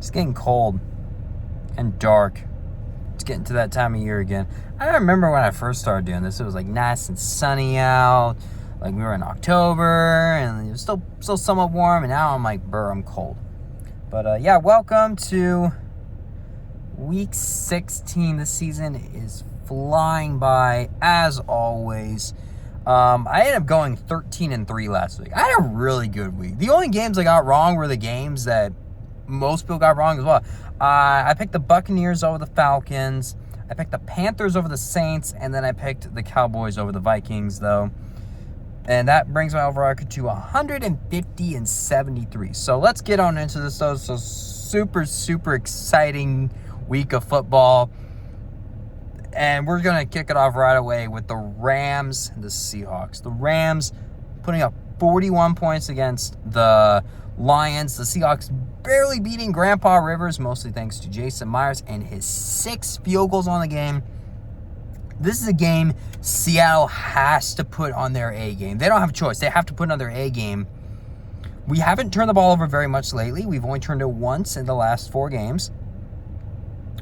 It's getting cold and dark. It's getting to that time of year again. I remember when I first started doing this, it was like nice and sunny out. Like we were in October and it was still somewhat warm, and now I'm like, I'm cold. But yeah, welcome to week 16. This season is flying by as always. I ended up going 13-3 last week. I had a really good week. The only games I got wrong were the games that most people got wrong as well. I picked the Buccaneers over the Falcons. I picked the Panthers over the Saints, and then I picked the Cowboys over the Vikings, though. And that brings my overall record to 150-73. So let's get on into this, though. So super exciting week of football. And we're going to kick it off right away with the Rams and the Seahawks. The Rams putting up 41 points against the Lions. The Seahawks barely beating Grandpa Rivers, mostly thanks to Jason Myers and his 6 field goals on the game. This is a game Seattle has to put on their A game. They don't have a choice. They have to put on their A game. We haven't turned the ball over very much lately. We've only turned it once in the last 4 games.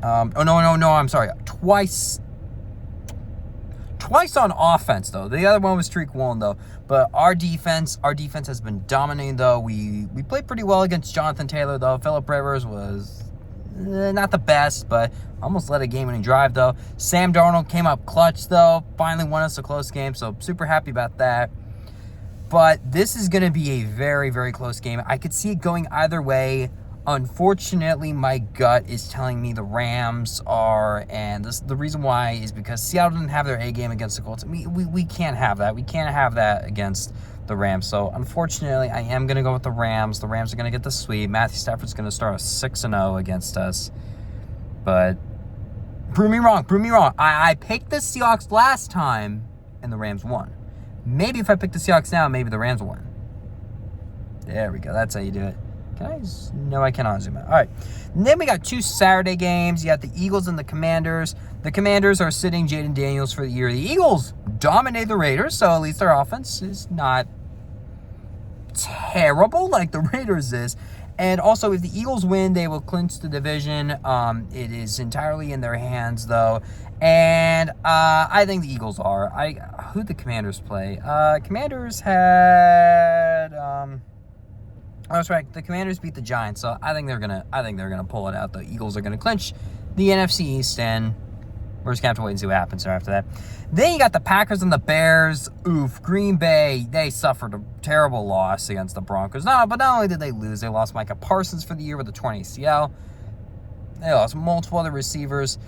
I'm sorry. Twice on offense, though. The other one was streak 1, though. But our defense has been dominating, though. We played pretty well against Jonathan Taylor, though. Phillip Rivers was not the best, but almost led a game-winning drive, though. Sam Darnold came up clutch, though. Finally won us a close game, so super happy about that. But this is going to be a very, very close game. I could see it going either way. Unfortunately, my gut is telling me the Rams are, and the reason why is because Seattle didn't have their A game against the Colts. We can't have that. We can't have that against the Rams. So, unfortunately, I am going to go with the Rams. The Rams are going to get the sweep. Matthew Stafford's going to start a 6-0 against us. But prove me wrong. I picked the Seahawks last time, and the Rams won. Maybe if I pick the Seahawks now, maybe the Rams won. There we go. That's how you do it. No, I cannot zoom out. All right. And then we got 2 Saturday games. You got the Eagles and the Commanders. The Commanders are sitting Jaden Daniels for the year. The Eagles dominate the Raiders, so at least their offense is not terrible like the Raiders is. And also, if the Eagles win, they will clinch the division. It is entirely in their hands, though. And I think the Eagles are. Who'd the Commanders play? Commanders had... that's right. The Commanders beat the Giants, so I think they're gonna pull it out. The Eagles are gonna clinch the NFC East, and we're just gonna have to wait and see what happens after that. Then you got the Packers and the Bears. Oof, Green Bay, they suffered a terrible loss against the Broncos. But not only did they lose, they lost Micah Parsons for the year with a torn ACL. They lost multiple other receivers.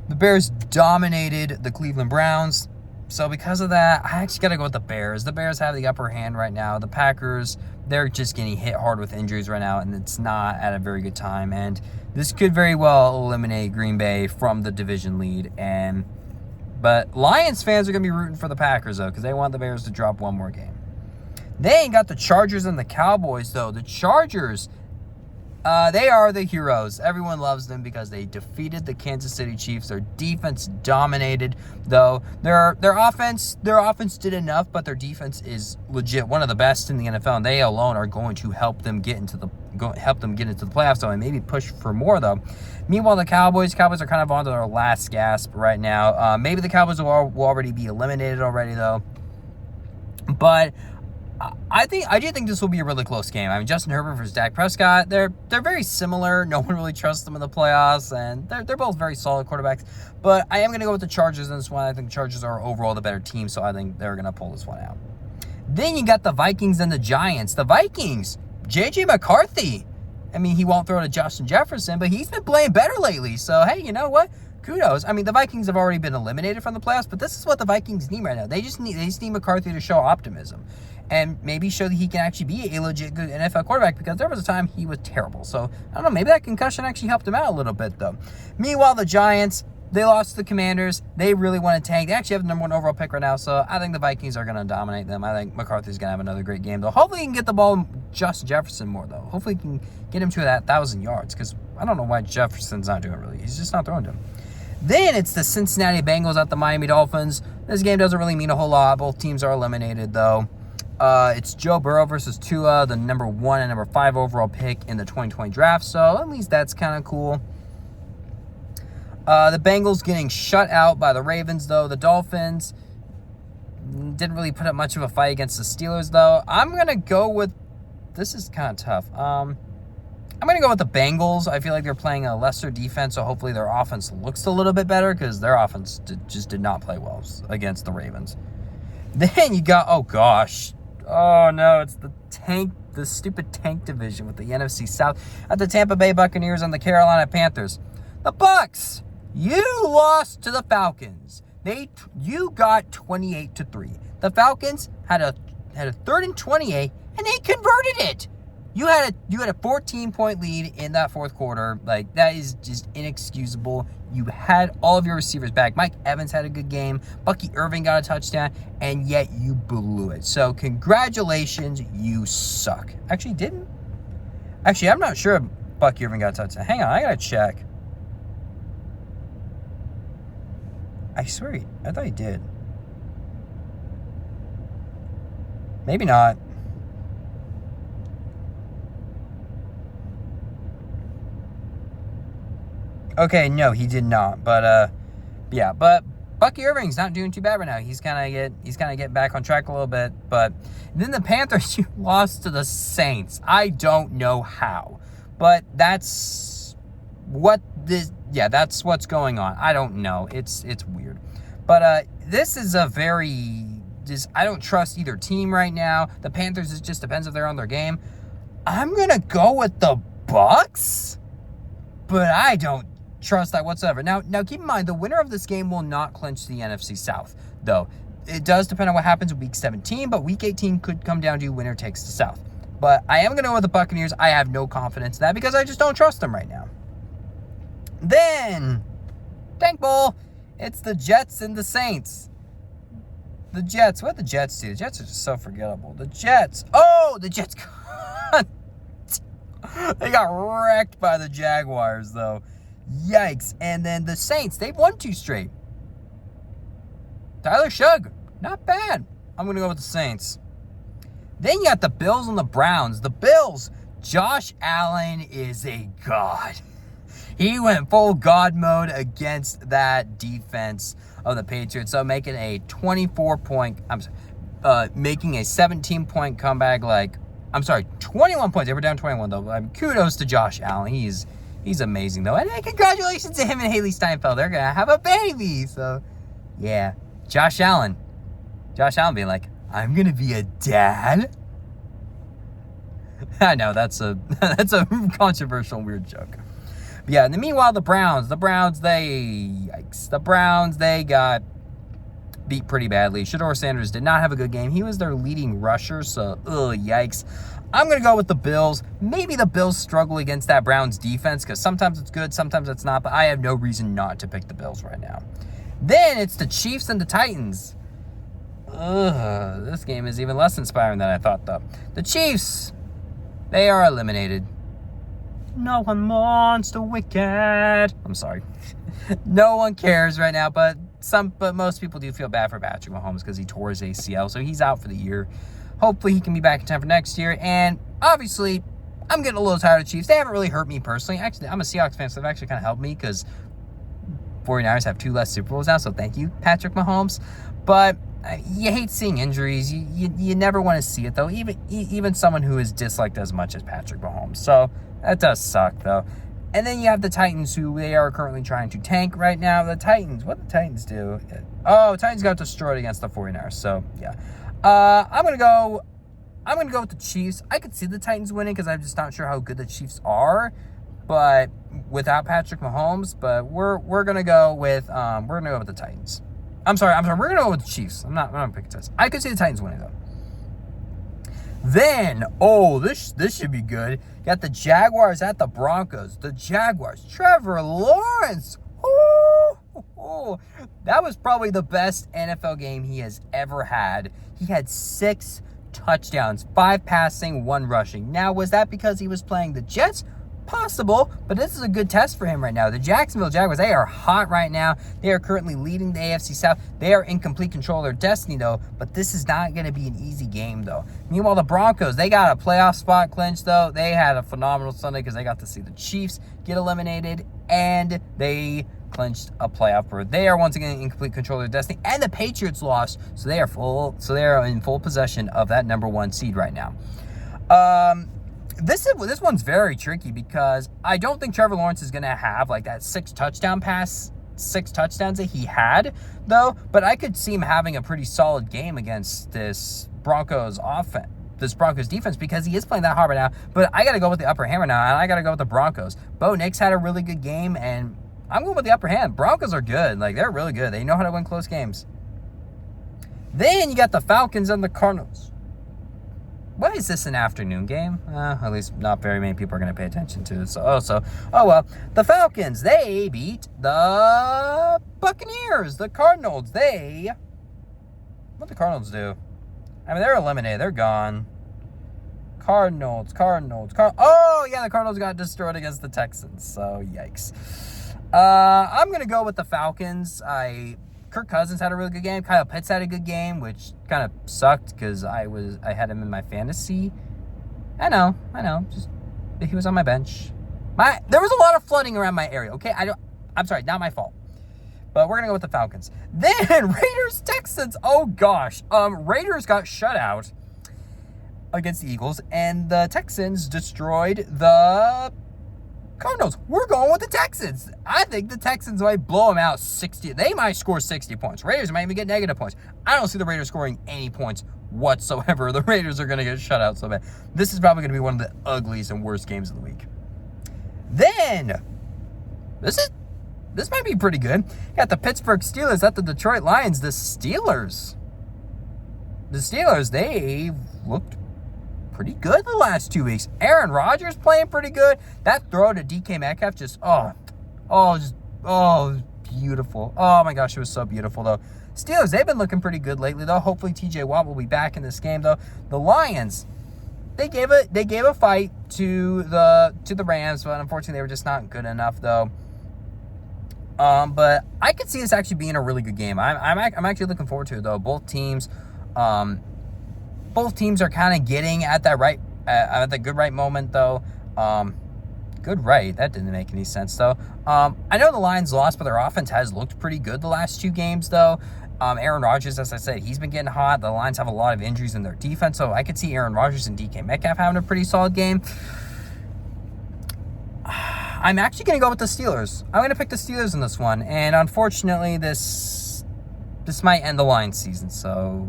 The Bears dominated the Cleveland Browns. So because of that, I actually got to go with the Bears. The Bears have the upper hand right now. The Packers, they're just getting hit hard with injuries right now, and it's not at a very good time. And this could very well eliminate Green Bay from the division lead. But Lions fans are going to be rooting for the Packers, though, because they want the Bears to drop one more game. They ain't got the Chargers and the Cowboys, though. The Chargers... they are the heroes. Everyone loves them because they defeated the Kansas City Chiefs. Their defense dominated, though. Their offense did enough, but their defense is legit one of the best in the NFL, and they alone are going to help them get into the playoffs, though, and maybe push for more, though. Meanwhile, the Cowboys are kind of on to their last gasp right now. Maybe the Cowboys will already be eliminated already, though. But I do think this will be a really close game. I mean, Justin Herbert versus Dak Prescott, they're very similar. No one really trusts them in the playoffs, and they're both very solid quarterbacks. But I am going to go with the Chargers in this one. I think the Chargers are overall the better team, so I think they're going to pull this one out. Then you got the Vikings and the Giants. The Vikings, J.J. McCarthy. I mean, he won't throw to Justin Jefferson, but he's been playing better lately. So, hey, you know what? Kudos. I mean, the Vikings have already been eliminated from the playoffs, but this is what the Vikings need right now. They just need McCarthy to show optimism and maybe show that he can actually be a legit good NFL quarterback, because there was a time he was terrible. So, I don't know, maybe that concussion actually helped him out a little bit, though. Meanwhile, the Giants, they lost to the Commanders. They really want to tank. They actually have the number 1 overall pick right now, so I think the Vikings are going to dominate them. I think McCarthy's going to have another great game, though. Hopefully he can get the ball Justin Jefferson more, though. Hopefully he can get him to that 1,000 yards, because I don't know why Jefferson's not doing it really. He's just not throwing to him. Then it's the Cincinnati Bengals at the Miami Dolphins. This game doesn't really mean a whole lot. Both teams are eliminated, though. It's Joe Burrow versus Tua, the number 1 and number 5 overall pick in the 2020 draft. So at least that's kind of cool. The Bengals getting shut out by the Ravens, though. The Dolphins didn't really put up much of a fight against the Steelers, though. I'm going to go with... This is kind of tough. I'm going to go with the Bengals. I feel like they're playing a lesser defense, so hopefully their offense looks a little bit better because their offense just did not play well against the Ravens. Then you got... Oh, gosh. Oh, no. It's the stupid tank division with the NFC South at the Tampa Bay Buccaneers and the Carolina Panthers. The Bucs! You lost to the Falcons. You got 28-3. The Falcons had a 3rd and 28, and they converted it. You had a 14-point lead in that fourth quarter. Like, that is just inexcusable. You had all of your receivers back. Mike Evans had a good game. Bucky Irving got a touchdown, and yet you blew it. So congratulations, you suck. Actually, didn't? Actually, I'm not sure if Bucky Irving got a touchdown. Hang on, I gotta check. I swear, I thought he did. Maybe not. Okay, no, he did not. But yeah, but Bucky Irving's not doing too bad right now. He's kind of getting back on track a little bit. But then the Panthers, you lost to the Saints. I don't know how, but that's what this. Yeah, that's what's going on. I don't know. It's weird. But this is a very I don't trust either team right now. The Panthers, it just depends if they're on their game. I'm going to go with the Bucs, but I don't trust that whatsoever. Now keep in mind, the winner of this game will not clinch the NFC South, though. It does depend on what happens with Week 17, but Week 18 could come down to winner takes the South. But I am going to go with the Buccaneers. I have no confidence in that because I just don't trust them right now. Then, Tank Bowl, it's the Jets and the Saints. The Jets, what did the Jets do? The Jets are just so forgettable. The Jets they got wrecked by the Jaguars, though. Yikes. And then the Saints, they've won 2 straight. Tyler Shugg, not bad. I'm going to go with the Saints. Then you got the Bills and the Browns. The Bills, Josh Allen is a god. He went full God mode against that defense of the Patriots. So making a 17-point comeback. 21 points. They were down 21 though. Kudos to Josh Allen. He's amazing though. And congratulations to him and Haley Steinfeld. They're gonna have a baby. So yeah, Josh Allen being like, I'm gonna be a dad. I know that's a controversial, weird joke. But yeah, and then meanwhile, the Browns, they got beat pretty badly. Shedeur Sanders did not have a good game. He was their leading rusher, so yikes. I'm going to go with the Bills. Maybe the Bills struggle against that Browns defense because sometimes it's good, sometimes it's not, but I have no reason not to pick the Bills right now. Then it's the Chiefs and the Titans. This game is even less inspiring than I thought, though. The Chiefs, they are eliminated. No one wants the wicked. I'm sorry. No one cares right now, but most people do feel bad for Patrick Mahomes because he tore his ACL, so he's out for the year. Hopefully he can be back in time for next year. And obviously, I'm getting a little tired of the Chiefs. They haven't really hurt me personally. Actually, I'm a Seahawks fan, so they've actually kind of helped me because 49ers have 2 less Super Bowls now, so thank you, Patrick Mahomes. But you hate seeing injuries. You never want to see it, though, even someone who is disliked as much as Patrick Mahomes. So that does suck, though. And then you have the Titans, who they are currently trying to tank right now. The Titans, what did the Titans do? Oh, Titans got destroyed against the 49ers, so yeah. I'm gonna go with the Chiefs. I could see the Titans winning because I'm just not sure how good the Chiefs are, but without Patrick Mahomes. But we're gonna go with the Titans. I'm sorry. We're gonna go with the Chiefs. I'm not picking Titans. I could see the Titans winning though. Then, this should be good. Got the Jaguars at the Broncos. The Jaguars, Trevor Lawrence. That was probably the best NFL game he has ever had. He had 6 touchdowns, 5 passing, 1 rushing. Now, was that because he was playing the Jets? possible, but this is a good test for him right now. The Jacksonville Jaguars, they are hot right now. They are currently leading the AFC South. They are in complete control of their destiny, though, but this is not going to be an easy game, though. Meanwhile, the Broncos, they got a playoff spot clinched, though. They had a phenomenal Sunday because they got to see the Chiefs get eliminated, and they clinched a playoff berth. They are once again in complete control of their destiny, and the Patriots lost, so they are in full possession of that number 1 seed right now. This one's very tricky because I don't think Trevor Lawrence is going to have like that 6 touchdowns that he had, though, but I could see him having a pretty solid game against this Broncos defense because he is playing that hard right now. But I got to go with the upper hand right now, and I got to go with the Broncos. Bo Nix had a really good game, and I'm going with the upper hand. Broncos are good. Like, they're really good. They know how to win close games. Then you got the Falcons and the Cardinals. Why is this an afternoon game? At least not very many people are going to pay attention to it. Oh well. The Falcons, they beat the Buccaneers. The Cardinals, what the Cardinals do? I mean, they're eliminated. They're gone. Cardinals. Oh, yeah, the Cardinals got destroyed against the Texans. So, yikes. I'm going to go with the Falcons. Kirk Cousins had a really good game. Kyle Pitts had a good game, which kind of sucked because I had him in my fantasy. I know. Just he was on my bench. There was a lot of flooding around my area. Okay, I'm sorry, not my fault. But we're gonna go with the Falcons. Then Raiders Texans. Oh gosh, Raiders got shut out against the Eagles, and the Texans destroyed the Cardinals. We're going with the Texans. I think the Texans might blow them out 60. They might score 60 points. Raiders might even get negative points. I don't see the Raiders scoring any points whatsoever. The Raiders are going to get shut out so bad. This is probably going to be one of the ugliest and worst games of the week. Then, this might be pretty good. You got the Pittsburgh Steelers at the Detroit Lions. The Steelers, they've looked pretty good the last 2 weeks. Aaron Rodgers playing pretty good. That throw to DK Metcalf just beautiful. Oh my gosh, it was so beautiful though. Steelers, they've been looking pretty good lately though. Hopefully TJ Watt will be back in this game though. The Lions, they gave a fight to the Rams, but unfortunately they were just not good enough though. But I could see this actually being a really good game. I'm actually looking forward to it though. Both teams are kind of getting at the good right moment, though. Good right. That didn't make any sense, though. I know the Lions lost, but their offense has looked pretty good the last 2 games, though. Aaron Rodgers, as I said, he's been getting hot. The Lions have a lot of injuries in their defense, so I could see Aaron Rodgers and DK Metcalf having a pretty solid game. I'm actually going to go with the Steelers. I'm going to pick the Steelers in this one, and unfortunately, this might end the Lions season, so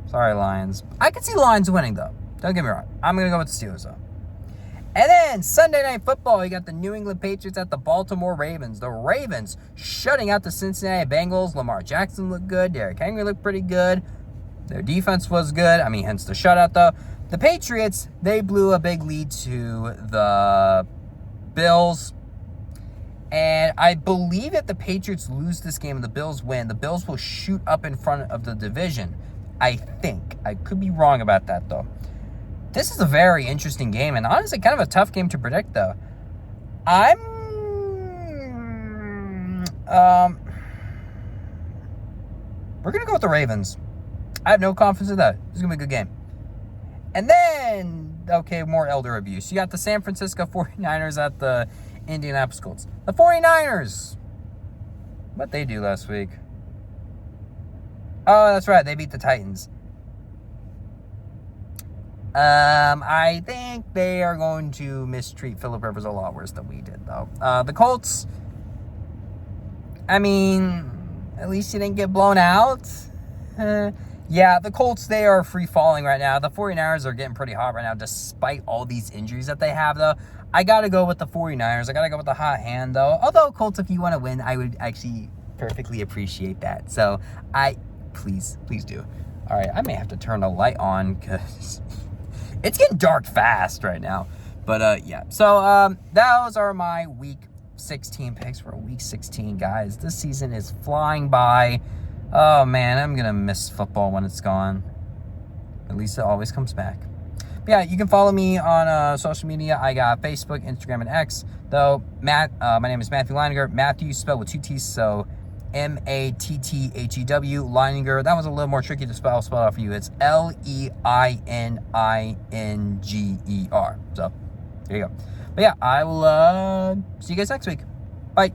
sorry, Lions. I could see the Lions winning, though. Don't get me wrong. I'm going to go with the Steelers, though. And then Sunday Night Football, you got the New England Patriots at the Baltimore Ravens. The Ravens shutting out the Cincinnati Bengals. Lamar Jackson looked good. Derrick Henry looked pretty good. Their defense was good. I mean, hence the shutout, though. The Patriots, they blew a big lead to the Bills. And I believe if the Patriots lose this game and the Bills win, the Bills will shoot up in front of the division. I think. I could be wrong about that, though. This is a very interesting game, and honestly, kind of a tough game to predict, though. We're going to go with the Ravens. I have no confidence in that. This is going to be a good game. And then, okay, more elder abuse. You got the San Francisco 49ers at the Indianapolis Colts. The 49ers. What'd they do last week? Oh, that's right. They beat the Titans. I think they are going to mistreat Phillip Rivers a lot worse than we did, though. The Colts, I mean, at least you didn't get blown out. Yeah, the Colts, they are free-falling right now. The 49ers are getting pretty hot right now, despite all these injuries that they have, though. I got to go with the 49ers. I got to go with the hot hand, though. Although, Colts, if you want to win, I would actually perfectly appreciate that. So, please do. All right, I may have to turn the light on because it's getting dark fast right now. But, yeah. So, those are my Week 16 picks for Week 16, guys. This season is flying by. Oh, man, I'm going to miss football when it's gone. At least it always comes back. But yeah, you can follow me on social media. I got Facebook, Instagram, and X. Though, my name is Matthew Leininger. Matthew spelled with 2 T's, so Mathew Leininger. That was a little more tricky to spell out for you. It's Leininger. So, there you go. But yeah, I will see you guys next week. Bye.